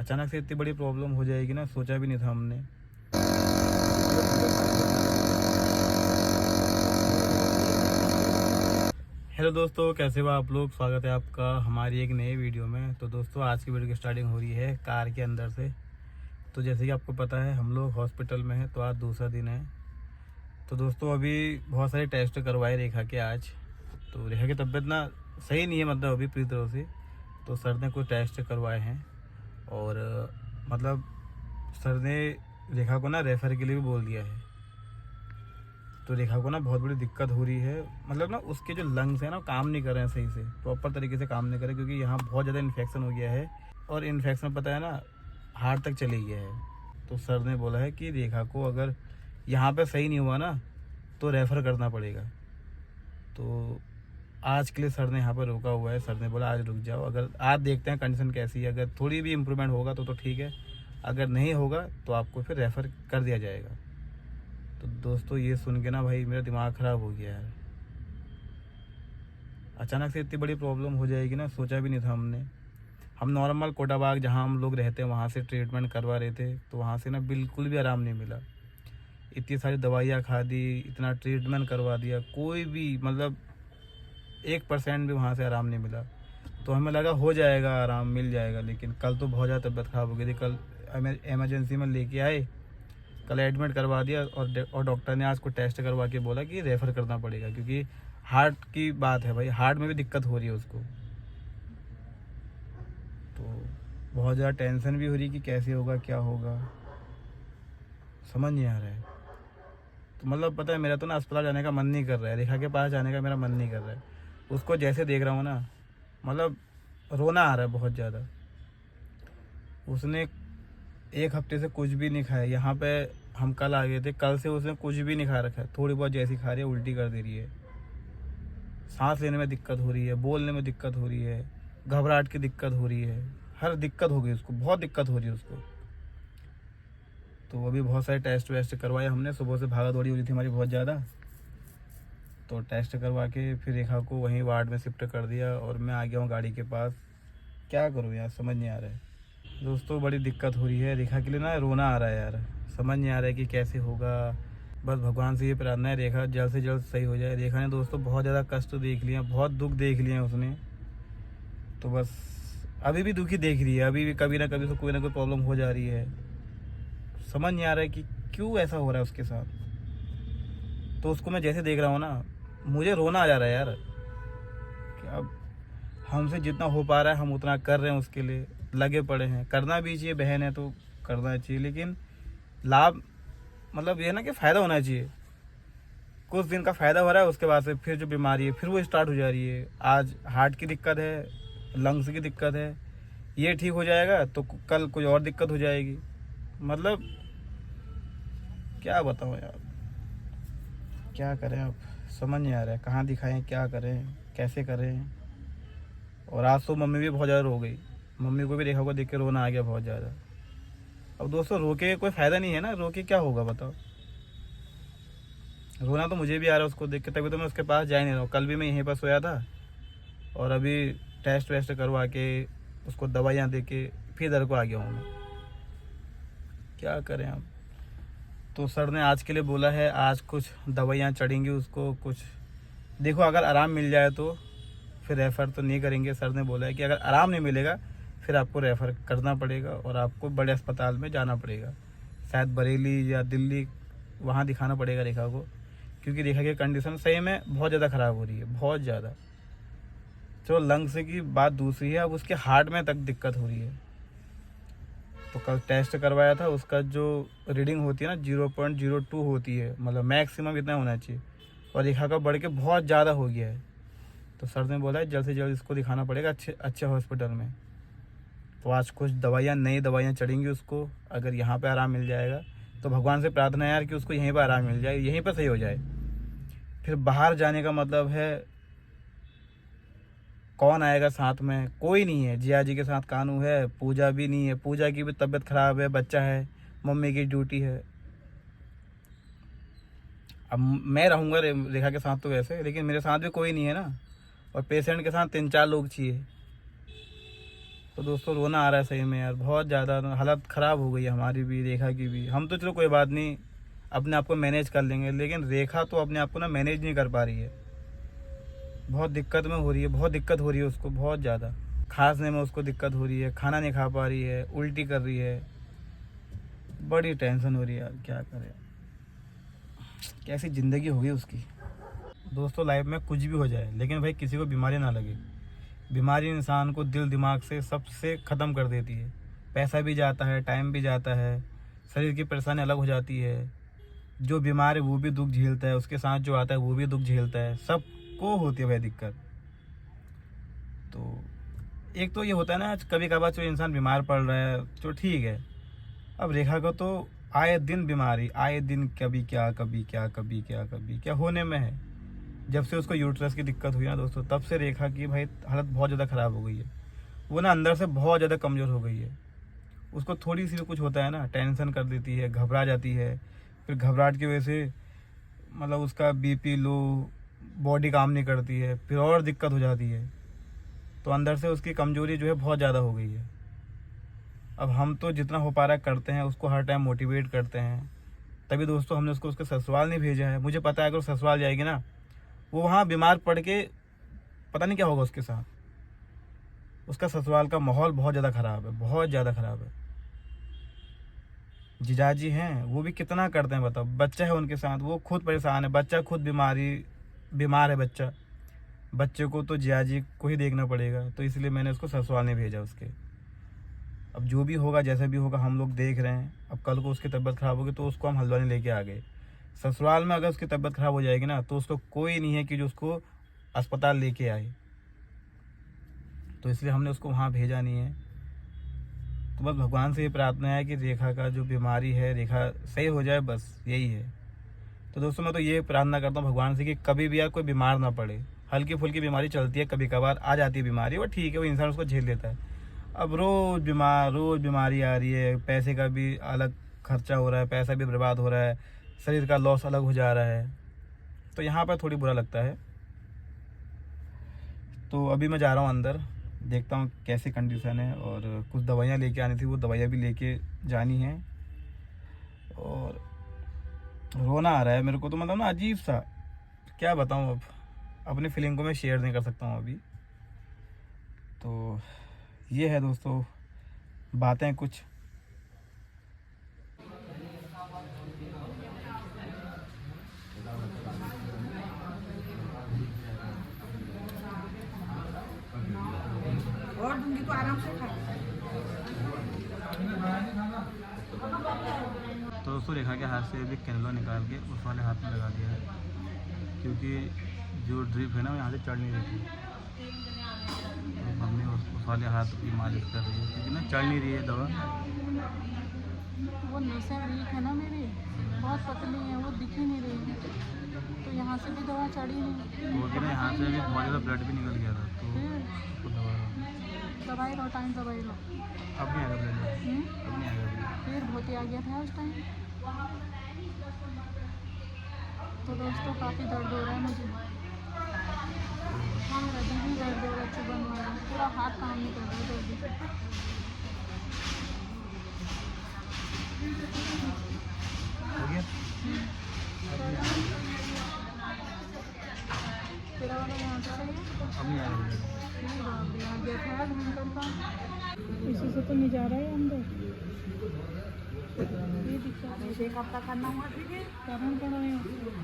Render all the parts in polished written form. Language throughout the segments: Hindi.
अचानक से इतनी बड़ी प्रॉब्लम हो जाएगी ना, सोचा भी नहीं था हमने। हेलो दोस्तों, कैसे हो आप लोग। स्वागत है आपका हमारी एक नई वीडियो में। तो दोस्तों, आज की वीडियो की स्टार्टिंग हो रही है कार के अंदर से। तो जैसे कि आपको पता है, हम लोग हॉस्पिटल में हैं, तो आज दूसरा दिन है। तो दोस्तों, अभी बहुत सारे टेस्ट करवाए रेखा के आज। तो रेखा की तबीयत ना सही नहीं है, मतलब अभी पूरी तरह से। तो सर ने कुछ टेस्ट करवाए हैं और मतलब सर ने रेखा को ना रेफ़र के लिए भी बोल दिया है। तो रेखा को ना बहुत बड़ी दिक्कत हो रही है, मतलब ना उसके जो लंग्स हैं ना काम नहीं कर रहे हैं सही से, प्रॉपर तरीके से काम नहीं कर रहे, क्योंकि यहाँ बहुत ज़्यादा इन्फेक्शन हो गया है। और इन्फेक्शन पता है ना हार्ट तक चले गया है। तो सर ने बोला है कि रेखा को अगर यहाँ पे सही नहीं हुआ ना तो रेफ़र करना पड़ेगा। तो आज के लिए सर ने यहाँ पर रोका हुआ है। सर ने बोला आज रुक जाओ, अगर आज देखते हैं कंडीशन कैसी है, अगर थोड़ी भी इम्प्रूवमेंट होगा तो ठीक है, अगर नहीं होगा तो आपको फिर रेफ़र कर दिया जाएगा। तो दोस्तों, ये सुन के ना भाई मेरा दिमाग ख़राब हो गया यार। अचानक से इतनी बड़ी प्रॉब्लम हो जाएगी ना, सोचा भी नहीं था हमने। हम नॉर्मल कोटाबाग जहाँ हम लोग रहते हैं वहाँ से ट्रीटमेंट करवा रहे थे, तो वहाँ से ना बिल्कुल भी आराम नहीं मिला। इतनी सारी दवाइयाँ खा दी, इतना ट्रीटमेंट करवा दिया, कोई भी मतलब 1% भी वहाँ से आराम नहीं मिला। तो हमें लगा हो जाएगा आराम, मिल जाएगा, लेकिन कल तो बहुत ज़्यादा तबीयत ख़राब हो गई थी। कल एमरजेंसी में लेके आए, कल एडमिट करवा दिया और डॉक्टर ने आज को टेस्ट करवा के बोला कि रेफ़र करना पड़ेगा, क्योंकि हार्ट की बात है भाई, हार्ट में भी दिक्कत हो रही है उसको। तो बहुत ज़्यादा टेंशन भी हो रही कि कैसे होगा, क्या होगा, समझ नहीं आ रहा है। तो मतलब पता है, मेरा तो ना अस्पताल जाने का मन नहीं कर रहा है, रेखा के पास जाने का मेरा मन नहीं कर रहा है। उसको जैसे देख रहा हूँ ना, मतलब रोना आ रहा है बहुत ज़्यादा। उसने 1 हफ्ते से कुछ भी नहीं खाया। यहाँ पे हम कल आ गए थे, कल से उसने कुछ भी नहीं खा रखा है। थोड़ी बहुत जैसी खा रही है उल्टी कर दे रही है, सांस लेने में दिक्कत हो रही है, बोलने में दिक्कत हो रही है, घबराहट की दिक्कत हो रही है, हर दिक्कत हो गई उसको, बहुत दिक्कत हो रही है उसको। तो अभी बहुत सारे टेस्ट वेस्ट करवाए हमने, सुबह से भागा दौड़ी हो रही थी हमारी बहुत ज़्यादा। तो टेस्ट करवा के फिर रेखा को वहीं वार्ड में शिफ्ट कर दिया और मैं आ गया हूँ गाड़ी के पास। क्या करूँ यार, समझ नहीं आ रहा है। दोस्तों, बड़ी दिक्कत हो रही है रेखा के लिए ना, रोना आ रहा है यार। समझ नहीं आ रहा है कि कैसे होगा। बस भगवान से ये प्रार्थना है रेखा जल्द से जल्द सही हो जाए। रेखा ने दोस्तों बहुत ज़्यादा कष्ट देख लिया, बहुत दुख देख लिया उसने। तो बस अभी भी दुखी देख रही है, अभी भी कभी ना कभी तो कोई ना कोई प्रॉब्लम हो जा रही है। समझ नहीं आ रहा है कि क्यों ऐसा हो रहा है उसके साथ। तो उसको मैं जैसे देख रहा हूँ ना, मुझे रोना आ जा रहा है यार। कि अब हमसे जितना हो पा रहा है हम उतना कर रहे हैं, उसके लिए लगे पड़े हैं। करना भी चाहिए, बहन है तो करना चाहिए, लेकिन लाभ मतलब ये है ना कि फ़ायदा होना चाहिए। कुछ दिन का फ़ायदा हो रहा है, उसके बाद से फिर जो बीमारी है फिर वो स्टार्ट हो जा रही है। आज हार्ट की दिक्कत है, लंग्स की दिक्कत है, ये ठीक हो जाएगा तो कल कोई और दिक्कत हो जाएगी। मतलब क्या बताऊँ यार, क्या करें अब, समझ नहीं आ रहा है कहाँ दिखाएं, क्या करें, कैसे करें। और आज तो मम्मी भी बहुत ज़्यादा रो गई। मम्मी को भी रेखा को देख के रोना आ गया बहुत ज़्यादा। अब दोस्तों, रो के कोई फ़ायदा नहीं है ना, रो के क्या होगा बताओ। रोना तो मुझे भी आ रहा है उसको देख के, तभी तो मैं उसके पास जा ही नहीं रहा हूँ। कल भी मैं यहीं पर सोया था और अभी टेस्ट वेस्ट करवा के उसको दवाइयाँ दे के फिर इधर को आ गया हूँ मैं। क्या करें अब। तो सर ने आज के लिए बोला है, आज कुछ दवाइयाँ चढ़ेंगी उसको कुछ। देखो, अगर आराम मिल जाए तो फिर रेफ़र तो नहीं करेंगे। सर ने बोला है कि अगर आराम नहीं मिलेगा फिर आपको रेफ़र करना पड़ेगा और आपको बड़े अस्पताल में जाना पड़ेगा, शायद बरेली या दिल्ली, वहाँ दिखाना पड़ेगा रेखा को, क्योंकि रेखा की कंडीशन सही में बहुत ज़्यादा ख़राब हो रही है, बहुत ज़्यादा। चलो लंग्स की बात दूसरी है, अब उसके हार्ट में तक दिक्कत हो रही है। तो कल टेस्ट करवाया था, उसका जो रीडिंग होती है ना 0.02 होती है, मतलब मैक्सिमम इतना होना चाहिए, और रेखा का बढ़ के बहुत ज़्यादा हो गया है। तो सर ने बोला है जल्द से जल्द इसको दिखाना पड़ेगा अच्छे अच्छे हॉस्पिटल में। तो आज कुछ दवाइयाँ, नई दवाइयाँ चढ़ेंगी उसको। अगर यहाँ पे आराम मिल जाएगा तो भगवान से प्रार्थना है यार कि उसको यहीं पर आराम मिल जाए, यहीं पर सही हो जाए। फिर बाहर जाने का मतलब है कौन आएगा साथ में, कोई नहीं है। जिया जी के साथ कानू है, पूजा भी नहीं है, पूजा की भी तबीयत ख़राब है, बच्चा है, मम्मी की ड्यूटी है। अब मैं रहूँगा रेखा के साथ तो वैसे, लेकिन मेरे साथ भी कोई नहीं है ना, और पेशेंट के साथ 3-4 लोग चाहिए। तो दोस्तों रोना आ रहा है सही में यार, बहुत ज़्यादा हालत ख़राब हो गई है हमारी भी, रेखा की भी। हम तो चलो कोई बात नहीं, अपने आप को मैनेज कर लेंगे, लेकिन रेखा तो अपने आप को ना मैनेज नहीं कर पा रही है। बहुत दिक्कत में हो रही है, बहुत दिक्कत हो रही है उसको, बहुत ज़्यादा। खांसने में उसको दिक्कत हो रही है, खाना नहीं खा पा रही है, उल्टी कर रही है, बड़ी टेंशन हो रही है यार, क्या करें, कैसी ज़िंदगी होगी उसकी। दोस्तों लाइफ में कुछ भी हो जाए, लेकिन भाई किसी को बीमारी ना लगे। बीमारी इंसान को दिल दिमाग से सबसे ख़त्म कर देती है। पैसा भी जाता है, टाइम भी जाता है, शरीर की परेशानी अलग हो जाती है। जो बीमार है वो भी दुख झेलता है, उसके साथ जो आता है वो भी दुख झेलता है, सबको होती है भाई दिक्कत। तो एक तो ये होता है ना, कभी कभार जो इंसान बीमार पड़ रहा है तो ठीक है। अब रेखा को तो आए दिन बीमारी, आए दिन कभी क्या कभी क्या कभी क्या कभी क्या होने में है। जब से उसको यूट्रस की दिक्कत हुई ना दोस्तों, तब से रेखा की भाई हालत बहुत ज़्यादा ख़राब हो गई है। वो ना अंदर से बहुत ज़्यादा कमज़ोर हो गई है। उसको थोड़ी सी भी कुछ होता है ना, टेंशन कर देती है, घबरा जाती है। फिर घबराहट की वजह से मतलब उसका बीपी लो, बॉडी काम नहीं करती है, फिर और दिक्कत हो जाती है। तो अंदर से उसकी कमज़ोरी जो है बहुत ज़्यादा हो गई है। अब हम तो जितना हो पा रहा है करते हैं, उसको हर टाइम मोटिवेट करते हैं। तभी दोस्तों हमने उसको उसके ससुराल नहीं भेजा है। मुझे पता है अगर ससुराल जाएगी ना, वो वहाँ बीमार पड़ के पता नहीं क्या होगा उसके साथ। उसका ससुराल का माहौल बहुत ज़्यादा ख़राब है, बहुत ज़्यादा ख़राब है। जीजाजी हैं वो भी कितना करते हैं बताओ, बच्चा है उनके साथ, वो खुद परेशान है, बच्चा खुद बीमार है बच्चा। बच्चे को तो जियाजी को ही देखना पड़ेगा, तो इसलिए मैंने उसको ससुराल नहीं भेजा उसके। अब जो भी होगा, जैसा भी होगा, हम लोग देख रहे हैं। अब कल को उसकी तबीयत ख़राब होगी तो उसको हम हल्द्वानी लेके आ गए। ससुराल में अगर उसकी तबीयत ख़राब हो जाएगी ना, तो उसको कोई नहीं है कि जो उसको अस्पताल लेके आए। तो इसलिए हमने उसको वहाँ भेजा नहीं है। तो बस भगवान से ये प्रार्थना है कि रेखा का जो बीमारी है, रेखा सही हो जाए, बस यही है। तो दोस्तों मैं तो ये प्रार्थना करता हूँ भगवान से कि कभी भी यार कोई बीमार ना पड़े। हल्की फुल्की बीमारी चलती है, कभी कभार आ जाती है बीमारी, वो ठीक है, वो इंसान उसको झेल लेता है। अब रोज़ बीमारी आ रही है, पैसे का भी अलग खर्चा हो रहा है, पैसा भी बर्बाद हो रहा है, शरीर का लॉस अलग हो जा रहा है। तो यहाँ पर थोड़ी बुरा लगता है। तो अभी मैं जा रहा हूँ अंदर, देखता हूँ कैसी कंडीशन है, और कुछ दवाइयाँ लेके आनी थी, वो दवाइयाँ भी लेके जानी है। और रोना आ रहा है मेरे को तो, मतलब ना अजीब सा, क्या बताऊँ अब, अपनी फीलिंग को मैं शेयर नहीं कर सकता हूँ अभी। तो ये है दोस्तों बातें कुछ। और दूंगी तो आराम से खा। तो दोस्तों रेखा के हाथ से अभी कैनलो निकाल के उस वाले हाथ में लगा दिया है, क्योंकि जो ड्रिप है ना वो यहाँ से चढ़ नहीं रही थी। तो मम्मी उस वाले हाथ की मालिश कर रही है, क्योंकि ना चढ़ नहीं रही है दवा। वो नसें वीक है ना मेरी, बहुत पतली है, वो दिख ही नहीं रही है। तो यहाँ से भी दवा चढ़ी नहीं। तो वो ना यहाँ से अभी बहुत ज़्यादा ब्लड भी निकल गया था, तो फिर उसको दवाई लो, टाइम दवाई लो। अब नहीं आएगा ब्लड, अब नहीं आएगा ब्लड। फिर भोती आ गया था उस टाइम। तो दोस्तों काफ़ी दर्द हो रहा है मुझे। हाँ मेरा दिल भी दर्द हो रहा है, चुभन वाला, पूरा हाथ काम नहीं कर रहा है जल्दी से। हो गया तेरा वाला यहाँ से सही है। अब नहीं आएगा ब्लड। नहीं बाप रे, आ गया था भयंकर का। इसी से तो नहीं जा रहा है अंदर, ये दिक्कत है। एक हफ्ता करना हुआ ठीक है, कारण पड़ा है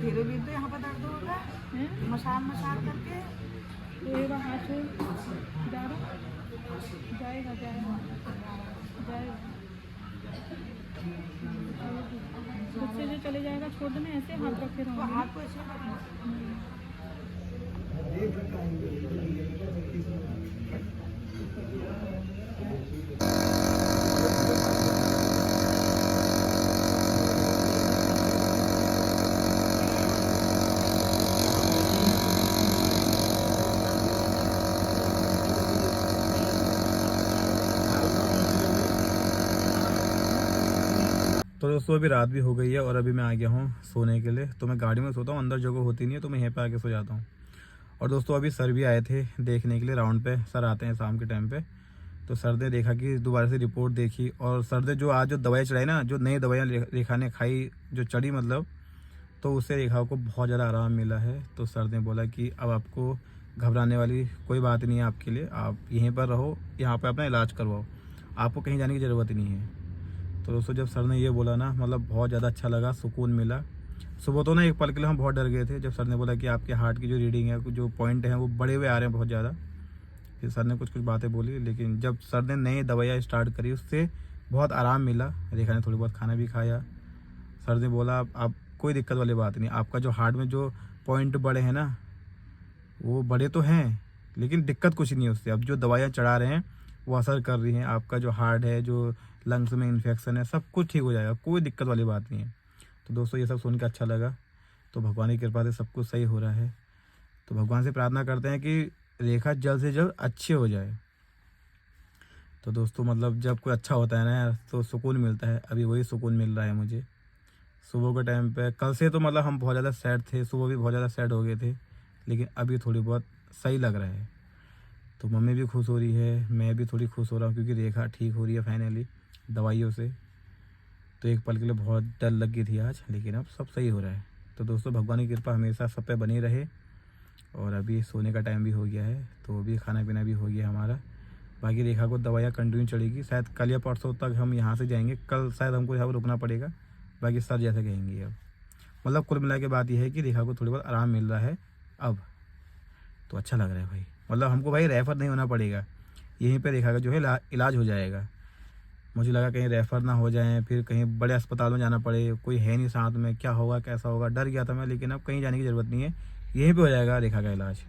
तेरे भी तो यहाँ पर दर्द होगा, मसाज करके। ये रहा हाथ से जा रहा, जाएगा जाएगा जाएगा, खुद से जो चले जाएगा, छोड़ देना, ऐसे हाथ रखे रहो, हाथ को ऐसे। तो दोस्तों अभी रात भी हो गई है और अभी मैं आ गया हूँ सोने के लिए। तो मैं गाड़ी में सोता हूँ, अंदर जगह होती नहीं है, तो मैं यहीं पे आके सो जाता हूँ। और दोस्तों अभी सर भी आए थे देखने के लिए राउंड पे, सर आते हैं शाम के टाइम पे। तो सर ने देखा कि दोबारा से रिपोर्ट देखी, और सर ने जो आज जो दवाई चढ़ाई ना, जो नई दवाइयाँ रेखा ने खाई, जो चढ़ी मतलब, तो उससे रेखा को बहुत ज़्यादा आराम मिला है। तो सर ने बोला कि अब आपको घबराने वाली कोई बात नहीं है आपके लिए, आप यहीं पर रहो, यहाँ पर अपना इलाज करवाओ, आपको कहीं जाने की ज़रूरत नहीं है। तो दोस्तों जब सर ने ये बोला ना, मतलब बहुत ज़्यादा अच्छा लगा, सुकून मिला। सुबह तो ना एक पल के लिए हम बहुत डर गए थे, जब सर ने बोला कि आपके हार्ट की जो रीडिंग है, जो पॉइंट हैं वो बड़े हुए आ रहे हैं बहुत ज़्यादा। फिर सर ने कुछ कुछ बातें बोली, लेकिन जब सर ने नई दवाइयाँ स्टार्ट करी उससे बहुत आराम मिला। रेखा ने थोड़ी बहुत खाना भी खाया। सर ने बोला आप कोई दिक्कत वाली बात नहीं, आपका जो हार्ट में जो पॉइंट बड़े हैं ना, वो बड़े तो हैं, लेकिन दिक्कत कुछ नहीं है उससे। अब जो दवाइयाँ चढ़ा रहे हैं वो असर कर रही हैं, आपका जो हार्ट है, जो लंग्स में इन्फेक्शन है, सब कुछ ठीक हो जाएगा, कोई दिक्कत वाली बात नहीं है। तो दोस्तों ये सब सुन के अच्छा लगा। तो भगवान की कृपा से सब कुछ सही हो रहा है। तो भगवान से प्रार्थना करते हैं कि रेखा जल्द से जल्द अच्छी हो जाए। तो दोस्तों मतलब जब कोई अच्छा होता है ना तो सुकून मिलता है, अभी वही सुकून मिल रहा है मुझे। सुबह के टाइम पे कल से तो मतलब हम बहुत ज़्यादा सैड थे, सुबह भी बहुत ज़्यादा सैड हो गए थे, लेकिन अभी थोड़ी बहुत सही लग रहा है। तो मम्मी भी खुश हो रही है, मैं भी थोड़ी खुश हो रहा हूँ, क्योंकि रेखा ठीक हो रही है फाइनली दवाइयों से। तो एक पल के लिए बहुत डर लगी थी आज, लेकिन अब सब सही हो रहा है। तो दोस्तों भगवान की कृपा हमेशा सब पे बनी रहे। और अभी सोने का टाइम भी हो गया है, तो अभी खाना पीना भी हो गया हमारा। बाकी रेखा को दवाइयाँ कंटिन्यू चढ़ेगी, शायद कल या परसों तक हम यहाँ से जाएंगे, कल शायद हमको यहाँ पर रुकना पड़ेगा, बाकी सर जैसे कहेंगे। अब मतलब कुल मिला के बात यह है कि रेखा को थोड़ी बहुत आराम मिल रहा है अब। तो अच्छा लग रहा है भाई, मतलब हमको भाई रेफ़र नहीं होना पड़ेगा, यहीं पे रेखा का जो है इलाज हो जाएगा। मुझे लगा कहीं रेफ़र ना हो जाए, फिर कहीं बड़े अस्पताल में जाना पड़े, कोई है नहीं साथ में, क्या होगा कैसा होगा, डर गया था मैं। लेकिन अब कहीं जाने की ज़रूरत नहीं है, यहीं पे हो जाएगा रेखा का इलाज।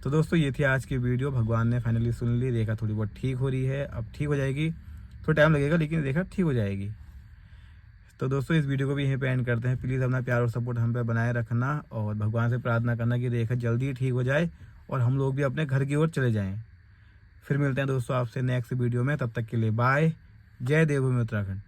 तो दोस्तों ये थी आज की वीडियो, भगवान ने फाइनली सुन ली, रेखा थोड़ी बहुत ठीक हो रही है, अब ठीक हो जाएगी, थोड़ा टाइम लगेगा लेकिन रेखा ठीक हो जाएगी। तो दोस्तों इस वीडियो को भी यहीं पे एंड करते हैं। प्लीज़ अपना प्यार और सपोर्ट हम पे बनाए रखना, और भगवान से प्रार्थना करना कि रेखा जल्दी ठीक हो जाए और हम लोग भी अपने घर की ओर चले जाएं। फिर मिलते हैं दोस्तों आपसे नेक्स्ट वीडियो में, तब तक के लिए बाय। जय देवभूमि उत्तराखंड।